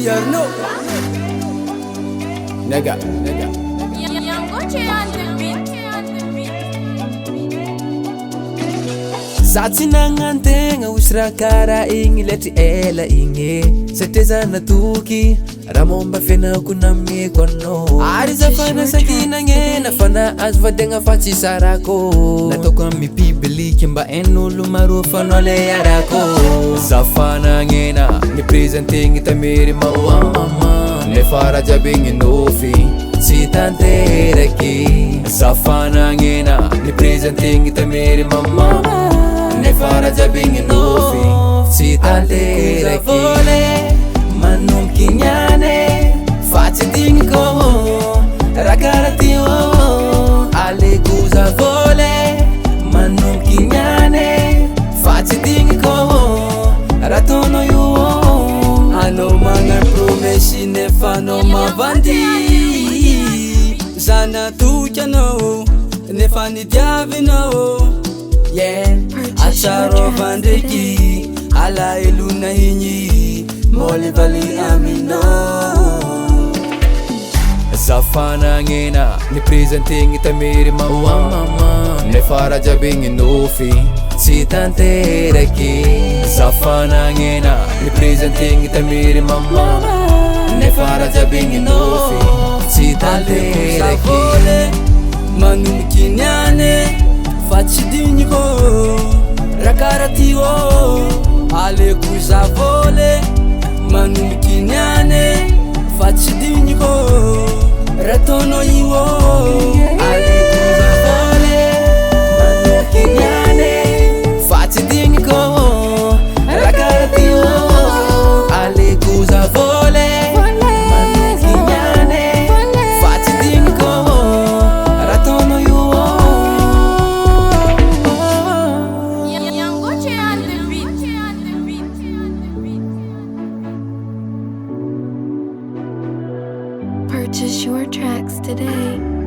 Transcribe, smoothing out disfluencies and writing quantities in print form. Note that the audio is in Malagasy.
Jarno Nega Satsy nagnantegna usra kara igny letry ela igny satria za natoky raha momba fianako nameko anao ary za fa nasaky nagnena fa na azo vadegna fa tsy sarako nataoko amy bibiliky mba hain'olo maro fanao le arako za fa nagnena nipresentegny tamery mamamama nefa raha jiaby igny nofy tsy tanteraky za fa nagnena nipresentegny tamery mamama nefa raha jiaby igny nofy tsy tanteraky manomboky niane fa tsy digniko raha karaha ty aleko za voly manomboky niane fa tsy digniko raha taonao io anao magnano promesy nefa anao mavandy za natoky anao nefa nidiavinao atsarova ndraiky alaelona igny moly valy aminao za fa nagnena nipresentegny tamery mamamama nefa raha jiaby igny nofy tsy tanteraky za fa nagnena nipresentegny tamery mamama nefa raha jiaby igny nofy tsy tanteraky manomboky niane fa tsy digniko raha karaha ty aleko za voly manomboky niane fa tsy digniko raha taonao io aleko za voly manomboky niane fa tsy digniko raha karaha ty aleko za voly manomboky niane fa tsy digniko raha taonao io Purchase your tracks today.